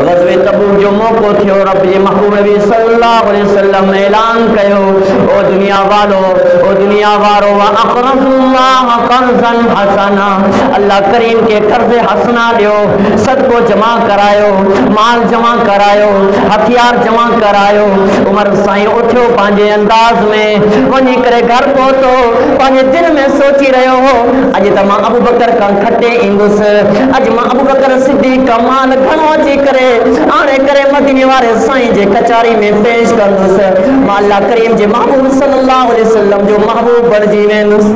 غزوہ تبوک جو موقع تھیو رب جے محبوب نبی صلی اللہ علیہ وسلم اعلان کیو او دنیا والو وَأَقْرَضُ اللَّهَ قَرْضًا حَسَنًا اللہ کریم کے قرض حسنہ دیو صدقو جمع کرایو مال جمع کرایو ہتھیار جمع کرایو عمر سائیں اٹھو پانجے انداز میں ونی کرے گھر پہتو پانجے دل میں سوچی رہے ہو اج تا ماں ابو بکر کا کھٹے انگس اج ماں ابو بکر صدیق کا مال گھنو اچی کرے آنے کرے مدینے والے سائیں جے کچاری میں پیش کردس ماں اللہ کریم جے محبوب صلی اللہ علیہ وسلم جو محبوب بڑھجی ویندس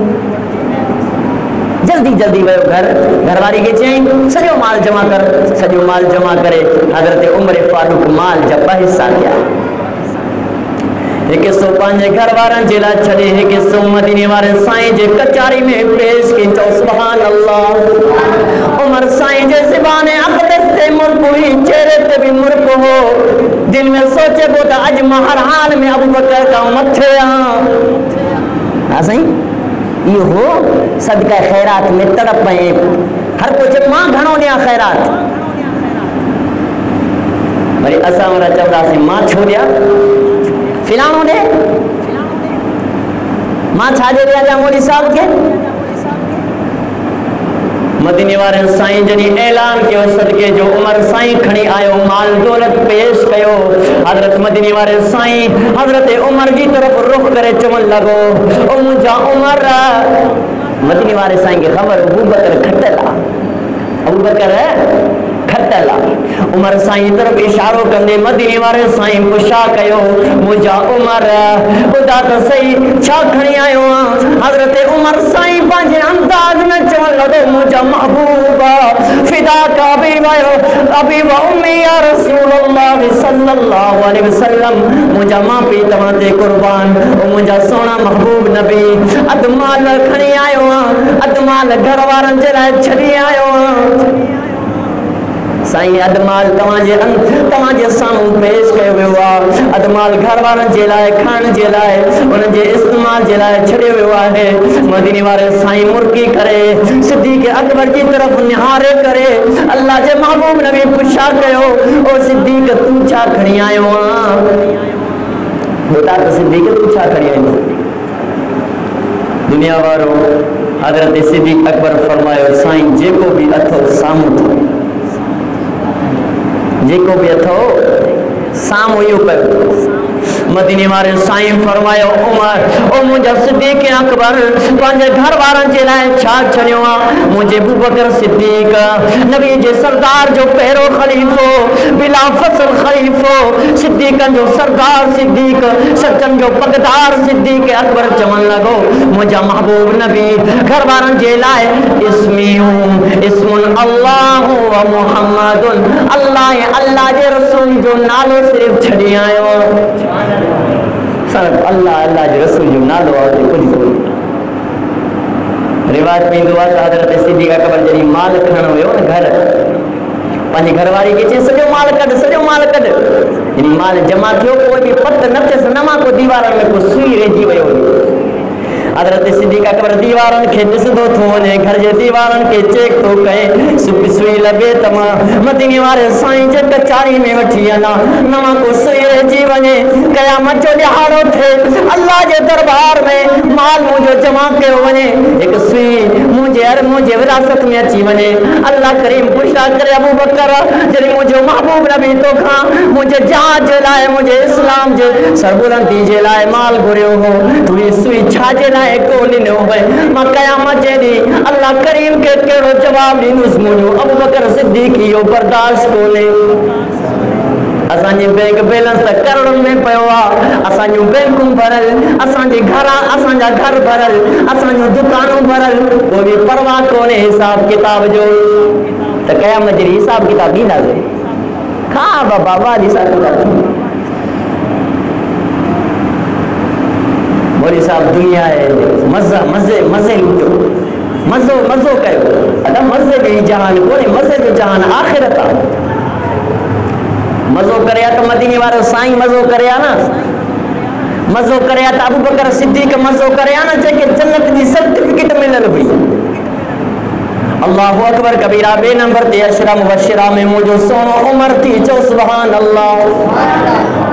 جلدی ویو گھر والی کے چاہیں سجو مال جمع کر سجو مال جمع کرے حضرت عمر فاروق مال جب حصہ کیا ایک سو پانچ گھر وارن جلا چھڑے ایک سو مدینے والے سائیں جے کچاری میں پیش کی تو سبحان اللہ عمر سائیں جے زبان اقدس سے مرک ہوئی چہرے تے بھی مرک ہو دل میں سوچے کو تا اج ہر حال میں ابو بکر کا متھے ہاں صحیح یہ ہو صدقہ خیرات میں تڑپ پئے ہر کو جب ماں گھنوں دیا خیرات بھئی اسا ہمارا چودہ سے ماں چھو دیا فلانوں نے ماں چھاجے دیا جا مولی صاحب کے مدینے والے سائیں جنی اعلان کیو صدقے جو عمر سائیں کھڑی آیو مال دولت پیش کیو حضرت مدینے والے سائیں حضرت عمر جی طرف رخ کرے چمن لگو او مجھا عمر مدینے والے سائیں کی خبر ابو بکر کھٹلا عمر سائیں طرف اشارو کرنے مدینے والے سائیں پشا کیو مجھا عمر خدا تو صحیح چھا کھڑی آئے ہو حضرت عمر سائیں پانچے انداز میں چون لگو مجھا محبوبہ فدا کا ابی و امی یا رسول اللہ صلی اللہ علیہ وسلم مجھا ماں پی تماتے قربان مجھا سونا محبوب نبی ادمال کھڑی آئے ہو ادمال گھر وارن جلائے چھڑی آئے ہو سائیں ادمال تماجے ساموں پیش کئے ہوا ادمال گھر وارن جلائے کھان جلائے انہاں جے استعمال جلائے چھڑے ہوا ہے مدینے والے سائیں مرکی کرے صدیق اکبر کی طرف نہارے کرے اللہ جے محبوب نبی پوچھا کہو او صدیق تو چھا کھڑی آئے ہوا بتا تو صدیق تو چھا کھڑی آئے ہوا دنیا وارو حضرت صدیق اکبر فرمائے سائیں جے کو بھی اتھو ساموں تھو جے کو بھی اتھو سامو یو پر مدینے والے سائیں فرمایا عمر او مجھے صدیق اکبر پانچے گھر وارن جلائے چھاک چھڑیوں مجھے ابو بکر صدیق نبی جے سردار جو پیرو خلیفو بلا فصل خلیفو صدیقن جو سردار صدیق سچن جو پگدار صدیق اکبر چمن لگو مجھے محبوب نبی گھر وارن جلائے اسم اللہ و محمد اللہ جے رسول جو نالو صرف چھڑی آئے صرف اللہ جو رسول جو نالو آتے کچھ کوئی روایت میں دعا تا حضرت صدیق اکبر جنی مال کھانا ہوئے ہو نا گھر پانچ گھر والی کے چیز سجو مال کٹ یعنی مال جمع کیوں کوئی بھی پت نفتے سے نما کو دیوارا میں کو سوئی رہی ہوئے ہوئی حضرت صدیق اکبر دیوارن کے نسدو تھونے گھر جے دیوارن کے چیک تو کہیں سوئی لگے تما مدینے والے سائیں جے کچاری میں وٹھی انا نما کو سوئی رہی ونے قیامت جو لہارو تھے اللہ جے دربار میں مال مجھے جمع کے ونے ایک سوئی مجھے وراثت میں اچھی ونے اللہ کریم پوچھا کرے ابو بکر جنہیں مجھے محبوب نبی تو کھا مجھے جہاں جلائے مجھے اسلام جے سربلندی جلائے مال گھرے ہو تو یہ سوئی چھا جلائے کولی نہ ہوئے ماں قیامت جے دی اللہ کریم کے کیڑو جواب دی نسمونو ابو بکر صدیقیو برداشت کو لے اسان جی بینک بیلنس تک کروڑوں میں پہوا اسان جو بینکوں بھرل اسان جی گھر بھرل اسان جو دکانوں بھرل وہ بھی پرواہ کونے حساب کتاب جو تو قیامت جی حساب کتاب بھی نہ دے کھا بابا والی حساب کتاب مولی صاحب دنیا ہے مزے لوٹو مزو کہو ادھا مزے بھی جہان کوئی مزے جو جہان آخرت آ مزو کریا تو مدینے والے سائیں مزو کریا نا مزو کریا تو ابو بکر صدیق مزو کریا نا جے کہ جنت دی سرٹیفکیٹ ملل ہوئی اللہ اکبر کبیرہ بے نمبر تے اشرا مبشرہ میں مجھو سونو عمر تھی چو سبحان اللہ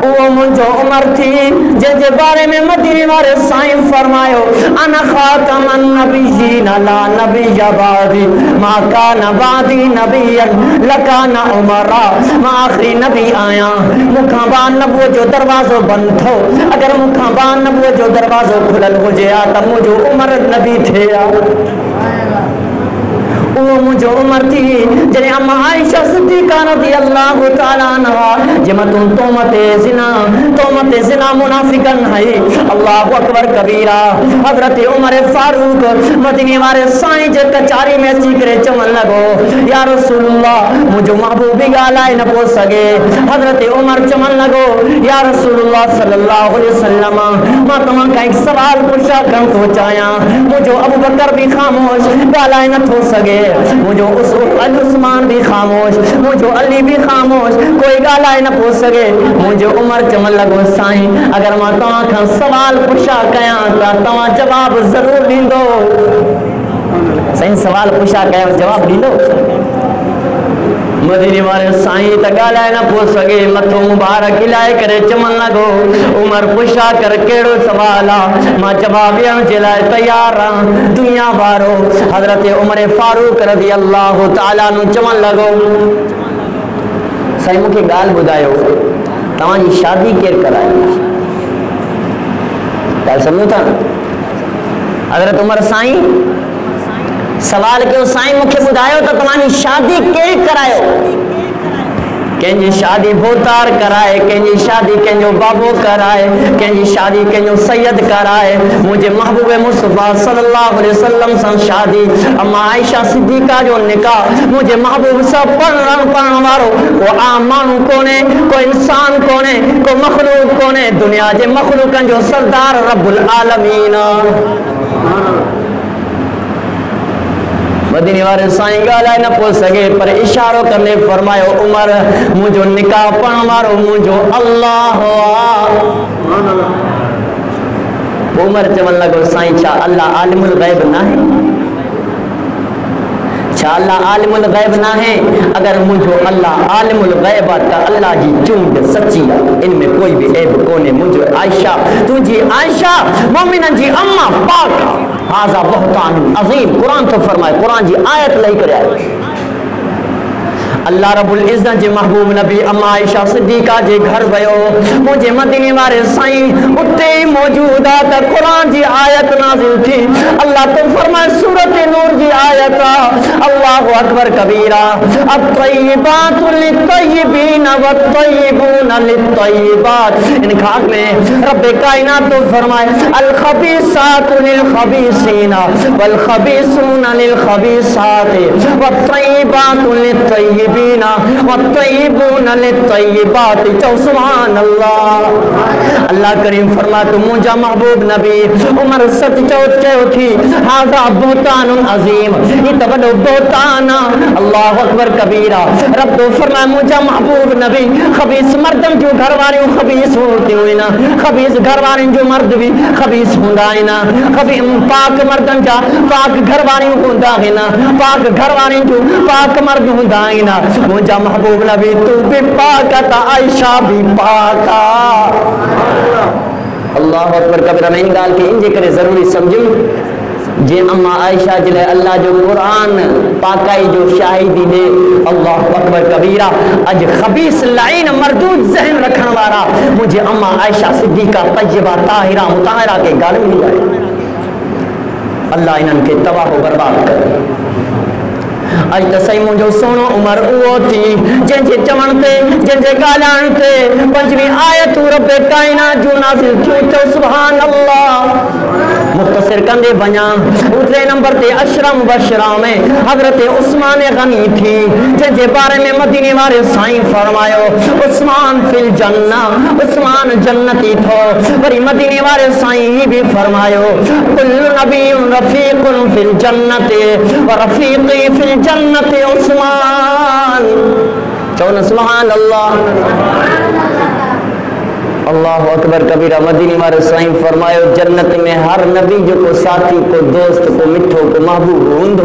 وہ مجھو عمر تھی جن جے بارے میں مدینے والے سائن فرمایو انا خاتم النبیین لا نبی بعدی ما کان بعدی نبیا لکان عمرہ ما آخری نبی آیا مکھاں بان نبو جو دروازو بند تھو اگر مکھاں بان نبو جو دروازو کھلل ہو جیا تب مجھو عمر نبی تھے وہ مجھو عمر تھی جنہیں اما عائشہ صدیقہ رضی اللہ تعالیٰ عنہ جمتن تومت زنا منافقن ہے اللہ اکبر کبیرہ حضرت عمر فاروق مدینے والے سائیں جے کچاری میں اچھی کرے چمن لگو یا رسول اللہ مجھو محبوبی گالائے نہ پو سگے حضرت عمر چمن لگو یا رسول اللہ صلی اللہ علیہ وسلم ماں تمہاں کا ایک سوال پوچھا کم تو چاہیاں مجھو ابو بکر بھی خاموش گالائے نہ تھو سگے مجھو عثمان بھی خاموش مجھو علی بھی خاموش کوئی گالائے نہ پوچھ سکے مجھو عمر چمن لگو سائیں اگر ماں تمہاں کھا سوال پوچھا کیاں تا تمہاں جواب ضرور دیندو سائیں سوال پوچھا کیاں جواب دیندو مدینے والے سائیں تا گالائے نہ پوچھ سکے متھو مبارک ہلائے کرے چمن لگو عمر پوچھا کر کیڑو سوالا ماں جواب ین چلائے تیار دنیا بارو حضرت عمر فاروق رضی اللہ تعالیٰ نو چمن لگو سائیں مکھے گال بدایو تمہاں جی شادی کیر کرائے گال سمجھو تھا حضرت عمر سائیں سوال کیوں سائیں مکھے بدایو تو تمہانی شادی کیر کرائے کنجی شادی بھوتار کرائے کنجی شادی کنجو بابو کرائے کنجی شادی کنجو سید کرائے مجھے محبوب مصطفیٰ صلی اللہ علیہ وسلم سن شادی اما عائشہ صدیقہ جو نکاح مجھے محبوب سب پڑھن وارو کو عام مانو کونے کو انسان کونے کو مخلوق کونے دنیا جے مخلوقن جو سردار رب العالمین مدینے والے سائیں گالائے نہ پوچھ سکے پر اشاروں کرنے فرمائے عمر مجھو نکاح پڑھ مارو مجھو اللہ عمر چمن لگو سائیں چاہ اللہ عالم الغیب نہ ہے چاہ اللہ عالم الغیب نہ ہے اگر مجھو اللہ عالم الغیب تا اللہ جی چونڈ سچی ان میں کوئی بھی عیب کونے مجھو عائشہ تجھے عائشہ مومنن جی اماں پاک آزا بہتان عظیم قرآن تو فرمائے قرآن جی آیت لئی کرے آئے اللہ رب العزت جے محبوب نبی اما عائشہ صدیقہ جے گھر ویو مجھے مدینے والے سائیں اتے موجودات قرآن جی آیت نازل تھی اللہ تو فرمائے سورۃ نور جی آیت اللہ اکبر کبیرہ الطیبات للطیبین والطیبون للطیبات ان کھاک میں رب کائنات تو فرمائے الخبیثات للخبیثین والخبیثون للخبیثات والطیبات للطیبین والطیبون للطیبات چو سبحان اللہ اللہ کریم فرما تو مجھا محبوب نبی عمر سچ چوت چو تھی حاضر بہتان عظیم یہ تبدو بہتانا اللہ اکبر کبیرہ رب تو فرما مجھا محبوب نبی خبیث مردم جو گھر واریوں خبیث ہوتے ہوئے نا خبیث گھر واریوں جو مرد بھی خبیث ہوندائے نا پاک مردم جا پاک گھر واریوں ہوندائے نا پاک گھر واریوں جو پاک مرد ہوندائے نا مجھا محبوب نبی تو بھی پاکا تا عائشہ بھی پاکا اللہ اکبر کبیرہ میں ان گال کے انجے کرے ضروری سمجھوں جے اما عائشہ جلے اللہ جو قرآن پاکائی جو شاہدی دے اللہ اکبر کبیرہ اج خبیث لعین مردود ذہن رکھن وارا مجھے اما عائشہ صدیقہ طیبہ طاہرہ مطہرہ کے گال مل جائے اللہ انہن کے تباہ و برباد کرے اج تسائی مجھو سونو عمر اوہ تھی جن جے چمنتے جن جے گالانتے پنجویں آیت رب کائنات جو نازل تھی تو سبحان اللہ مختصر کندے بنیا اترے نمبر تے اشرا مبشرہ میں حضرت عثمان غنی تھی جن جے بارے میں مدینے والے سائیں فرمایو عثمان فی الجنہ عثمان جنتی تھو بری مدینے والے سائیں ہی بھی فرمایو کل نبی رفیق فی الجنت ورفیقی فی الجنت عثمان چون سبحان اللہ اللہ اکبر کبیرہ مدینی مارے سائیں فرمائے جنت میں ہر نبی جو کو ساتھی کو دوست کو مٹھو کو محبوب ہوندو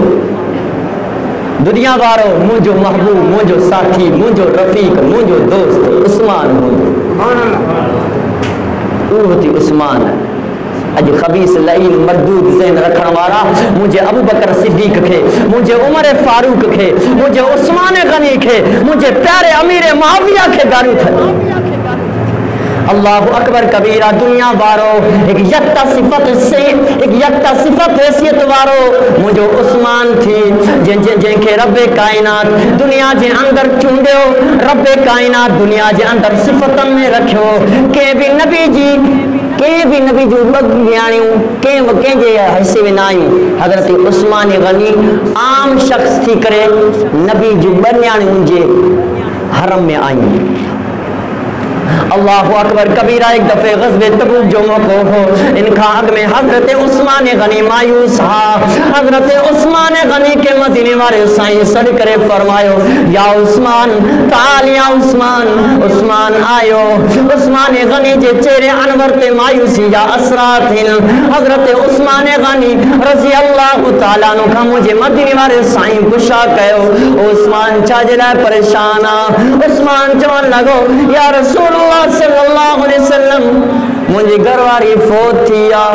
دنیا وارو مجھو محبوب مجھو ساتھی مجھو رفیق مجھو دوست عثمان ہوتی عثمان اج خبیث لعین مردود ذہن رکھن والا مجھے ابو بکر صدیق کھے مجھے عمر فاروق کھے مجھے عثمان غنی کھے مجھے پیارے امیر معاویہ کے گارو تھا اللہ اکبر کبیرہ دنیا وارو ایک یکتا صفت حیثیت وارو مجھو عثمان تھی جن کے رب کائنات دنیا جے اندر چوندیو رب کائنات دنیا جے اندر صفتن میں رکھو کہ بھی نبی جو بگیانیوں کہ جے حصے میں نائیوں حضرت عثمان غنی عام شخص تھی کرے نبی جو بنیانیوں جے حرم میں آئیں اللہ اکبر کبیرہ ایک دفعہ غزوہ تبوک جو موقع ہو ان کا حق میں حضرت عثمان غنی مایوس ہا حضرت عثمان غنی کے مدینے والے سائیں سر کرے فرمایو یا عثمان تعال یا عثمان آئیو عثمان غنی جے چہرے انور تے مایوسی یا اثرات ہیں حضرت عثمان غنی رضی اللہ تعالیٰ عنہ کا مجھے مدینے والے سائیں پشا کہو عثمان چاجلائے پریشانا عثمان چون لگو یا رسول اللہ صلی اللہ علیہ وسلم مجھے گھرواری فوت تھی یا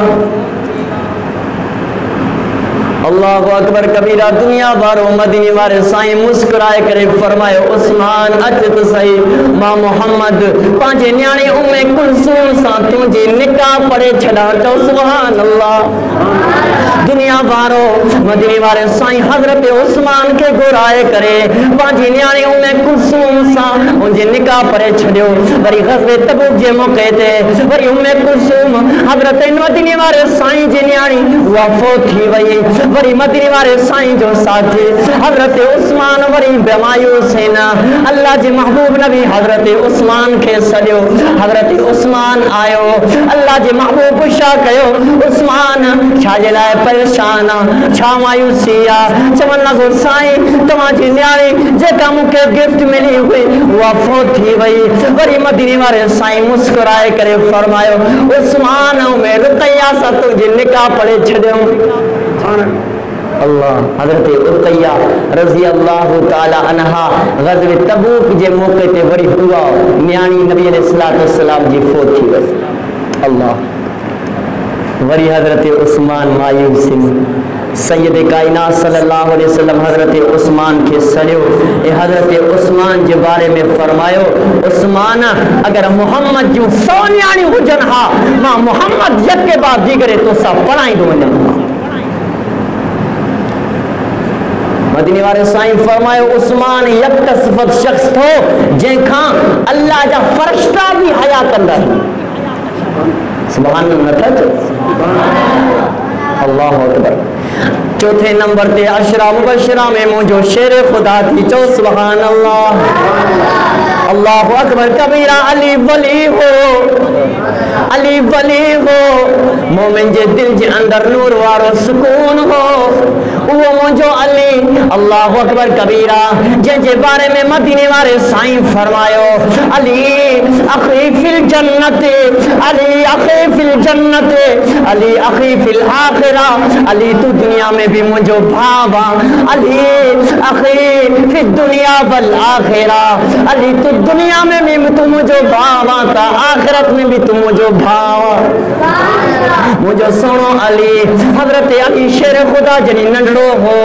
اللہ اکبر کبیرہ دنیا بارو مدینی وارے سائیں مسکرائے کرے فرمائے عثمان اچت صحیح ماں محمد پانچے نیانے کلثوم سا تجھے نکاح پڑے چھڑا تو سبحان اللہ دنیا بارو مدینی وارے سائیں حضرت عثمان کے گورائے کرے پانچے نیانے کلثوم سا انجھے نکاح پڑے چھڑیو بری غزوہ تبوک جے موقع تے بری کلثوم حضرت مدینی وارے سائیں جے نیانی وفات تھی وئی وری مدینی وارے سائیں جو ساتھی حضرت عثمان وری بیمایوس ہیں اللہ جی محبوب نبی حضرت عثمان کے سڑیو حضرت عثمان آئیو اللہ جی محبوب شاہ کہو عثمان چھا جلائے پریشانا چھا مایوسیا چمن لگو سائیں تمہاں جی نیاری جے کا مکہ گفٹ ملی ہوئی وفات تھی وئی وری مدینی وارے سائیں مسکرائے کرے فرمایو عثمان میں رقیہ سا تجھے نکاح پڑے چھڑیوں اللہ حضرت عقیہ رضی اللہ تعالی عنہا غزوہ تبوک جے موقع تے وری ہوا نیانی نبی علیہ السلام جی فوت تھی بس اللہ وری حضرت عثمان مایوس سید کائنات صلی اللہ علیہ وسلم حضرت عثمان کے سڑیو اے حضرت عثمان جے بارے میں فرمایو عثمان اگر محمد جو سو نیانی ہو جنہا ماں محمد یک کے بعد دیگرے تو سب پڑھائیں دو جنہا مدینی وارے سائیں فرمائے عثمان یک صفت شخص تھو جن کھاں اللہ جا فرشتہ بھی حیا کندہ ہے سبحان اللہ اللہ اکبر چوتھے نمبر تے عشرہ مبشرہ میں مجھو شیر خدا تھی چو سبحان اللہ اللہ اکبر کبیرہ علی ولی ہو مومن جے دل جے اندر نور وارو سکون ہو وہ مجھو علی اللہ اکبر کبیرہ جے بارے میں مدینے وارے سائیں فرمایو علی اخی فی الجنت علی اخی فی الجنت علی اخی فی الآخرہ علی تو دنیا میں بھی مجھو بھاوا علی اخی فی الدنیا والآخرہ علی تو دنیا میں بھی تو مجھو بھاوا تا آخرت میں بھی تو مجھو بھاوا مجھو سنو علی حضرت علی شیر خدا جنی ننڈڑو ہو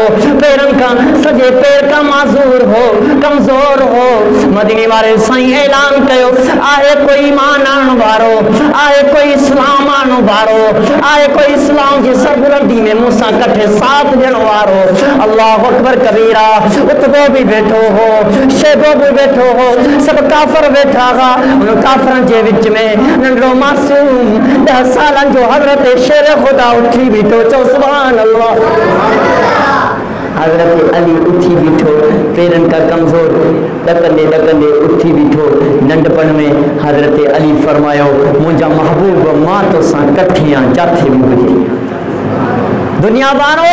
پیرن کا سجے پیر کا معذور ہو کمزور ہو مدینی وارے سائیں اعلان کہو آئے کوئی ایمان آنو بارو آئے کوئی اسلام آنو بارو آئے کوئی اسلام کی سربلندی میں موسیٰ کٹھے ساتھ جنو بارو اللہ اکبر کبیرہ اتبو بھی بیٹھو ہو شیبو بھی بیٹھو ہو سب کافر بیٹھا گا ان کافران جے وچ میں ننڈڑو معصوم 10 سالان جو حضرت شیر خدا اٹھی بھی تو چو سبحان اللہ حضرت علی اٹھی بیٹھو پیرن کا کمزور ڈکندے اٹھی بیٹھو ننڈپن میں حضرت علی فرمایو مجھا محبوب ماں تو ساں کٹھیاں جاتے بھی مجھے دنیا بانو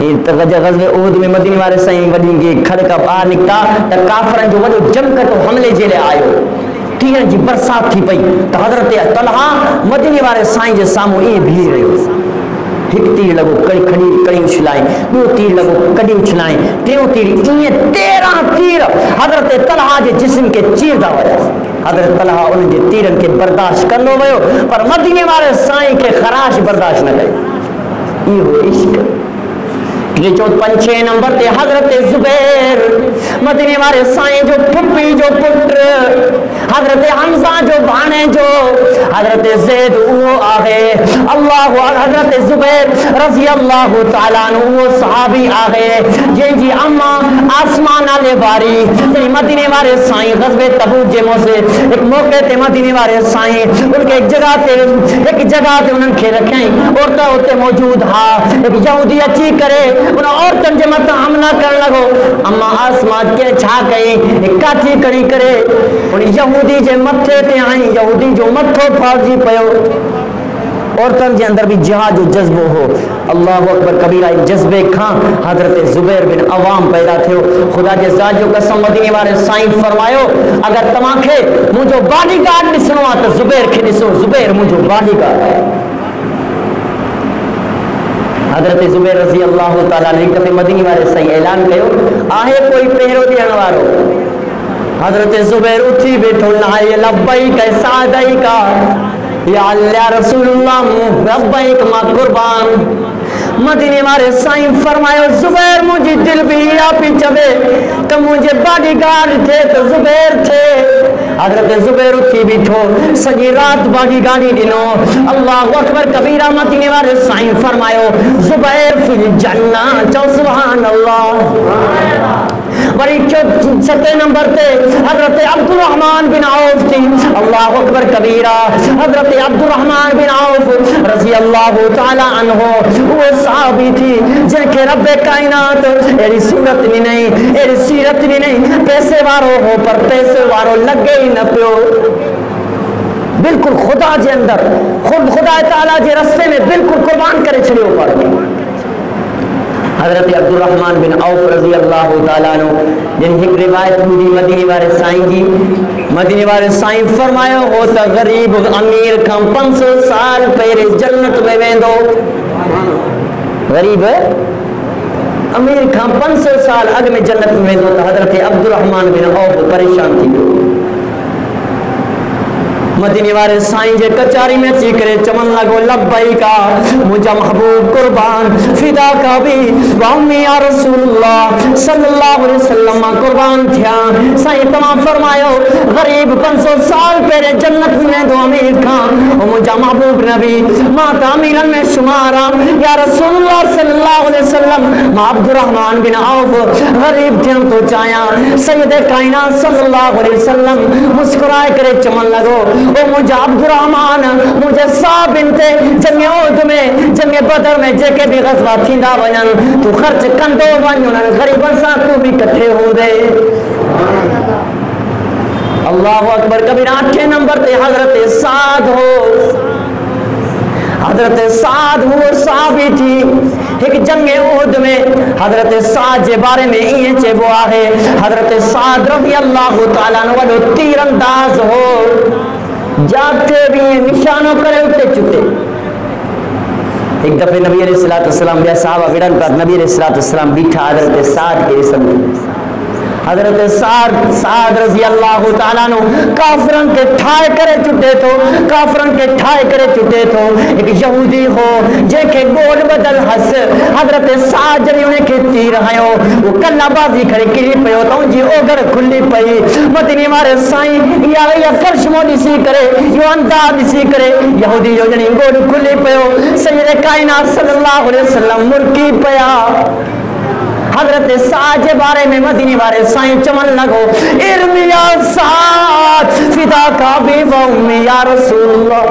غزوہ احد میں مدینے والے سائیں وڈی کے کھڑ کا باہر نکتا تے کافرن جو وڈو جم کر تو حملے جے لے آیو تیرن جی برسات تھی پئی تو حضرت طلحہ مدینے والے سائیں جے ساموں ای بھیڑ رہیو ایک تیر لگو کڑی اچھلائیں دو تیر لگو کڑی اچھلائیں تیوں تیر یہ 13 تیر حضرت طلحہ جے جسم کے چیر دا وجہ حضرت طلحہ ان جے تیرن کے برداشت کر لو ویو پر مدینے والے سائیں کے خراش برداشت نہ کرے یہ ہو عشق یہ 5 نمبر تے حضرت زبیر مدینے والے سائیں جو پھپھی جو پتر حضرت حمزہ جو بھانے جو حضرت زید وہ آگے اللہ حضرت زبیر رضی اللہ تعالیٰ عنہ وہ صحابی آگے جن جی اما آسمان آلے باری مدینے والے سائیں غزوہ تبوک جے موسے ایک موقع تے مدینے والے سائیں ان کے ایک جگہ تے انہوں کے رکھیں عورتیں ہوتے موجود ہاں ایک یہودی اچھی کرے انہوں عورتن جے مت حملہ کر لگو اما آسمان کے چھا گئی ایک کاٹھی کری کرے ان یہودی جے متھے تے آئیں یہودی جو متھو پھاڑی پیو عورتن جے اندر بھی جہاد جو جذبو ہو اللہ اکبر کبیرہ جذبے کھان حضرت زبیر بن عوام پیدا تھے خدا جے ذات جو قسم مدینے والے سائیں فرمایو اگر تمام کے مجھو باڈی گارڈ ڈسنو تو زبیر کے ڈسو زبیر مجھو باڈی گارڈ ہے حضرت زبیر رضی اللہ تعالیٰ نے کبھی مدینے والے صحیح اعلان کہو آہے کوئی پہرو دیان وارو حضرت زبیر اٹھی بیٹھو نائے لبیک سعدیک یا اللہ رسول اللہ لبیک ما قربان مدینے والے سائیں فرمایا زبیر مجھے دل بھی آپ ہی چبے تو مجھے باڈی گارڈ تھے تو زبیر تھے حضرت زبیر اٹھی بیٹھو سجی رات باڈی گارڈی دنو اللہ اکبر کبیرہ مدینے والے سائیں فرمایا زبیر فی الجنہ چو سبحان اللہ بڑی 7 نمبر تے حضرت عبد الرحمن بن عوف تھی اللہ اکبر کبیرہ حضرت عبد الرحمن بن عوف رضی اللہ تعالی عنہ وہ صحابی تھی جن کے رب کائنات ایری صورت نہیں ایری سیرت نہیں پیسے وارو ہو پر پیسے وارو لگے ہی نہ پیو بالکل خدا جے اندر خدا تعالی جے رستے میں بالکل قربان کرے چھڑے ہو پڑ حضرت عبد الرحمن بن عوف رضی اللہ تعالیٰ عنہ جن ایک روایت مجھے مدینے والے سائیں جی مدینے والے سائیں فرمایا ہوتا غریب امیر کھم 500 سال پہرے جنت میں ویندو غریب امیر کھم 500 سال اگ میں جنت میں ویندو تو حضرت عبد الرحمن بن عوف پریشان تھی مدینے والے سائیں جے کچاری میں چیکرے چمن لگو لبیکا مجھا محبوب قربان فدا کا بھی وامی یا رسول اللہ صلی اللہ علیہ وسلم قربان تھیا سائیں تمام فرمایو غریب 500 سال پہرے جنت میں دو امیر کھان مجھا محبوب نبی ماتا امیرن میں شمارا یا رسول اللہ صلی اللہ علیہ وسلم ما عبد الرحمن بن عوف غریب تھیا تو چایا سید کائنات صلی اللہ علیہ وسلم مسکرائے کرے چمن لگو او مجھے عبد الرحمن مجھے صاحب انتے جنگ عہد میں جنگ بدر میں جے کے بھی غزوہ تھیندا ونن تو خرچ کندو ونن غریبن سا تو بھی کٹھے ہو دے اللہ اکبر کبھی 8 نمبر تے حضرت سعد ہو حضرت سعد وہ صحابی تھی ایک جنگ عہد میں حضرت سعد جے بارے میں یہ چیبو آئے حضرت سعد رضی اللہ تعالیٰ عنہ وڈو تیر انداز ہو جاتے بھی نشانوں کرے اٹھتے چکے ایک دفعہ نبی علیہ السلام بیا صحابہ ویڈن پر نبی علیہ السلام بیٹھا حضرت سعد کے اسم حضرت سعد رضی اللہ تعالیٰ عنہ کافرن کے ٹھائے کرے چٹے تو کافرن کے ٹھائے کرے چٹے تو ایک یہودی ہو جے کے گول بدل حس حضرت سعد جنہی انہیں کے تیر آئے ہو وہ کلہ بازی کھڑے کلی پہ ہوتا ہوں جی اوگر کھلی پہی مدینی مارے سائیں یا فرش موڈی سی کرے یا انداز سی کرے یہودی جو جنہی گول کھلی پہ ہو سید کائنات صلی اللہ علیہ وسلم مرکی پیا حضرت سعد کے بارے میں مدینے والے سائیں چمن لگو ارمی یا سعد فدا کا بھی و امی یا رسول اللہ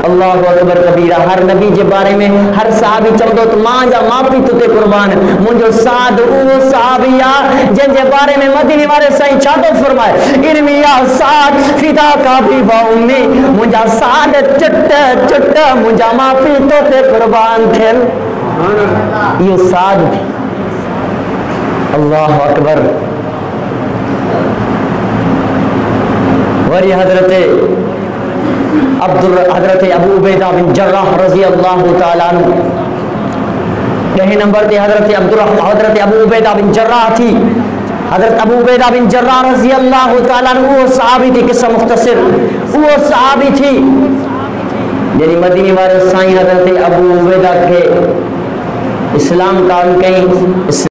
اللہ اکبر کبیرہ ہر نبی کے بارے میں ہر صحابی چمدو تو ماں جا ماں پی تو تے قربان منجو سعد او صحابیہ جن کے بارے میں مدینے والے سائیں چاہتو فرمائے ارمی یا سعد فدا کا بھی و امی منجا سعد چٹ منجا ماں پی تو تے قربان تھے یہ سعد تھی. اللہ اکبر. وری حضرت ابو عبیدہ بن جراح رضی اللہ تعالیٰ عنہ. 10 نمبر تے حضرت ابو عبیدہ بن جراح تھی. حضرت ابو عبیدہ بن جراح رضی اللہ تعالیٰ عنہ وہ صحابی تھی. قصہ مختصر, وہ صحابی تھی یعنی مدینے والے سائیں حضرت ابو عبیدہ کے اسلام کا ان کہیں